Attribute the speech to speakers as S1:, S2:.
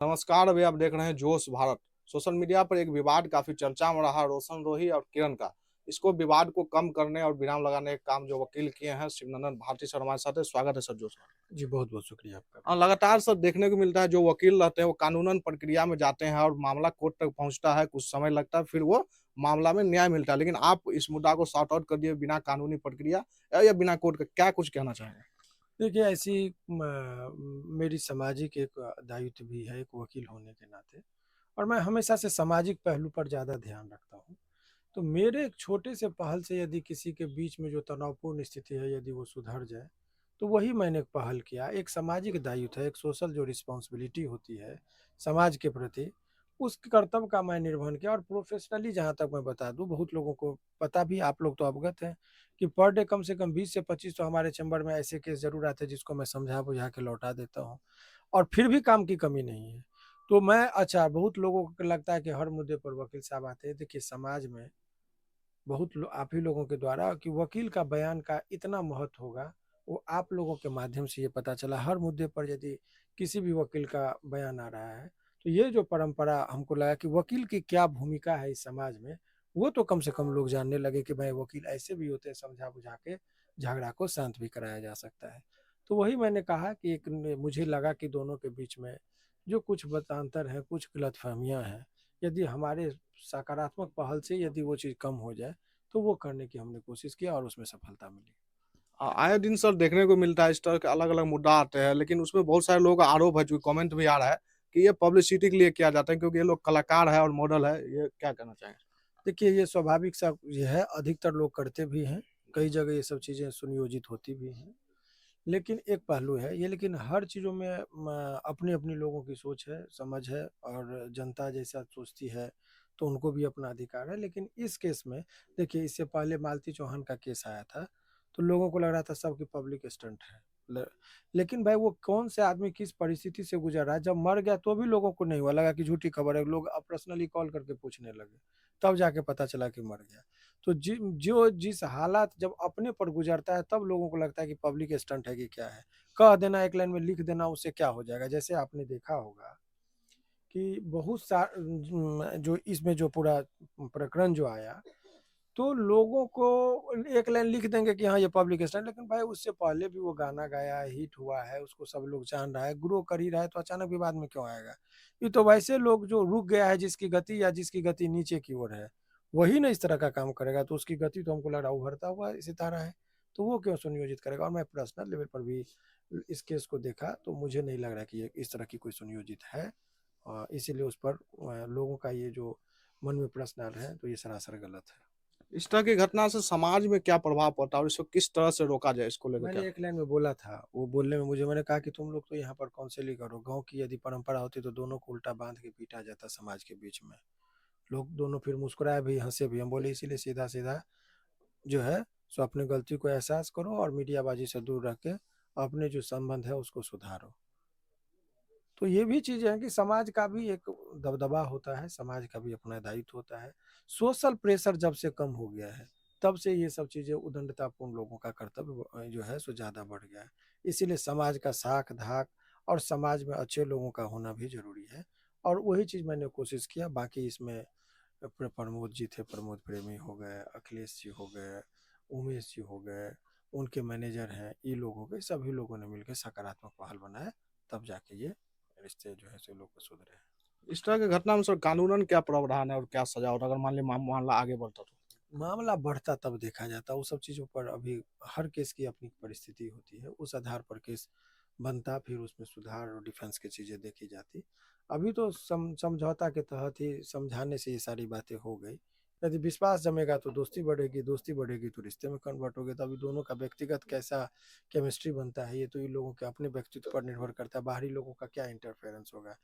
S1: नमस्कार, अभी आप देख रहे हैं जोश भारत। सोशल मीडिया पर एक विवाद काफ़ी चर्चा में रहा रोशन रोही और किरण का। इसको विवाद को कम करने और विराम लगाने का काम जो वकील किए हैं शिवनंदन भारती सर हमारे साथ है। स्वागत है सर जोश में।
S2: जी, बहुत-बहुत शुक्रिया आपका भी।
S1: लगातार सर देखने को मिलता है जो वकील रहते हैं वो कानूनन प्रक्रिया में जाते हैं और मामला कोर्ट तक पहुँचता है, कुछ समय लगता है, फिर वो मामला में न्याय मिलता है। लेकिन आप इस मुद्दा को सॉर्ट आउट कर दिए बिना कानूनी प्रक्रिया या बिना कोर्ट के, क्या कुछ कहना चाहेंगे?
S2: देखिए ऐसी मेरी सामाजिक एक दायित्व भी है एक वकील होने के नाते और मैं हमेशा से सामाजिक पहलू पर ज़्यादा ध्यान रखता हूँ। तो मेरे एक छोटे से पहल से यदि किसी के बीच में जो तनावपूर्ण स्थिति है यदि वो सुधर जाए, तो वही मैंने एक पहल किया। एक सामाजिक दायित्व है, एक सोशल जो रिस्पॉन्सिबिलिटी होती है समाज के प्रति, उस कर्तव्य का मैं निर्वहन किया और प्रोफ़ेशनली जहाँ तक मैं बता दूँ, बहुत लोगों को पता भी आप लोग तो अवगत हैं कि पर डे कम से कम 20 से 25 तो हमारे चैम्बर में ऐसे केस ज़रूर आते हैं जिसको मैं समझा-बुझा के लौटा देता हूँ और फिर भी काम की कमी नहीं है। तो मैं अच्छा बहुत लोगों को लगता है कि हर मुद्दे पर वकील साहब आते हैं। देखिए समाज में बहुत आप ही लोगों के द्वारा कि वकील का बयान का इतना महत्व होगा, वो आप लोगों के माध्यम से ये पता चला। हर मुद्दे पर यदि किसी भी वकील का बयान आ रहा है, तो ये जो परंपरा हमको लगा कि वकील की क्या भूमिका है इस समाज में, वो तो कम से कम लोग जानने लगे कि भाई वकील ऐसे भी होते हैं, समझा-बुझा के झगड़ा को शांत भी कराया जा सकता है। तो वही मैंने कहा कि एक मुझे लगा कि दोनों के बीच में जो कुछ मतांतर है, कुछ गलतफ़हमियाँ हैं, यदि हमारे सकारात्मक पहल से यदि वो चीज़ कम हो जाए, तो वो करने की हमने कोशिश किया और उसमें सफलता मिली।
S1: आए दिन सर देखने को मिलता है इस तरह के अलग-अलग मुद्दा आते हैं, लेकिन उसमें बहुत सारे लोगों का आरोप है, जो कमेंट भी आ रहा है कि ये पब्लिसिटी के लिए किया जाता है क्योंकि ये लोग कलाकार है और मॉडल है। ये क्या कहना चाहेंगे?
S2: देखिए ये स्वाभाविक सा ये है, अधिकतर लोग करते भी हैं, कई जगह ये सब चीज़ें सुनियोजित होती भी हैं। लेकिन एक पहलू है ये लेकिन हर चीज़ों में अपनी-अपनी लोगों की सोच है, समझ है और जनता जैसा सोचती है, तो उनको भी अपना अधिकार है। लेकिन इस केस में देखिए इससे पहले मालती चौहान का केस आया था, तो लोगों को लग रहा था सब कि पब्लिक स्टंट है। ल लेकिन भाई वो कौन से आदमी किस परिस्थिति से गुज़र रहा है, जब मर गया तो भी लोगों को नहीं हुआ, लगा कि झूठी खबर है, लोग पर्सनली कॉल करके पूछने लगे, तब जाके पता चला कि मर गया। तो जो जिस हालात जब अपने पर गुज़रता है तब लोगों को लगता है कि पब्लिक स्टंट है कि क्या है। कह देना एक लाइन में लिख देना उससे क्या हो जाएगा? जैसे आपने देखा होगा कि बहुत जो इसमें जो पूरा प्रकरण जो आया, तो लोगों को एक लाइन लिख देंगे कि हाँ, ये पब्लिक स्टंट लेकिन भाई उससे पहले भी वो गाना गाया है, हिट हुआ है, उसको सब लोग जान रहा है, ग्रो कर ही रहा है तो अचानक विवाद में क्यों आएगा? ये तो वैसे लोग जो रुक गया है जिसकी गति या जिसकी गति नीचे की ओर है, वही ना इस तरह का काम करेगा तो उसकी गति तो हमको लग रहा है उभरता हुआ सितारा है, तो वो क्यों सुनियोजित करेगा? और मैं पर्सनल लेवल पर भी इस केस को देखा तो मुझे नहीं लग रहा कि ये इस तरह की कोई सुनियोजित है। इसीलिए उस पर लोगों का ये जो मन में प्रश्न आ रहे हैं तो ये सरासर गलत है।
S1: इस तरह की घटना से समाज में क्या प्रभाव पड़ता है और इसको किस तरह से रोका जाए, इसको लेकर क्या?
S2: मैंने एक लाइन में बोला था, वो बोलने में मुझे मैंने कहा कि तुम लोग तो यहाँ पर काउंसलिंग करो, गाँव की यदि परंपरा होती तो दोनों को उल्टा बाँध के पीटा जाता समाज के बीच में। लोग दोनों फिर मुस्कुराए भी, हँसे भी। हम बोले इसीलिए सीधा-सीधा जो है सो अपनी गलती को एहसास करो और मीडियाबाजी से दूर रह के अपने जो संबंध है उसको सुधारो। तो ये भी चीज़ें हैं कि समाज का भी एक दबदबा होता है, समाज का भी अपना दायित्व होता है। सोशल प्रेशर जब से कम हो गया है, तब से ये सब चीज़ें उद्दंडतापूर्ण लोगों का कर्तव्य जो है सो ज़्यादा बढ़ गया है। इसीलिए समाज का साख-धाक और समाज में अच्छे लोगों का होना भी ज़रूरी है और वही चीज़ मैंने कोशिश किया। बाकी इसमें प्रमोद जी थे, प्रमोद प्रेमी हो गए, अखिलेश जी हो गए, उमेश जी हो गए, उनके मैनेजर हैं, ये लोग हो गए, सभी लोगों ने मिलके सकारात्मक पहल बनाया, तब जाके ये रिश्ते जो है सो लोग को सुधरे हैं।
S1: इस तरह की घटना में सर कानूनन क्या प्रावधान है और क्या सज़ा होता है अगर मान लीजिए मामला आगे बढ़ता तो?
S2: मामला बढ़ता तब देखा जाता, वो सब चीज़ों पर अभी हर केस की अपनी परिस्थिति होती है, उस आधार पर केस बनता, फिर उसमें सुधार और डिफेंस की चीज़ें देखी जाती। अभी तो समझौता के तहत ही समझाने से ये सारी बातें हो गई। यदि विश्वास जमेगा तो दोस्ती बढ़ेगी तो रिश्ते में कन्वर्ट होगी, तो अभी दोनों का व्यक्तिगत कैसा केमिस्ट्री बनता है, ये तो इन लोगों के अपने व्यक्तित्व पर निर्भर करता है, बाहरी लोगों का क्या इंटरफेरेंस होगा।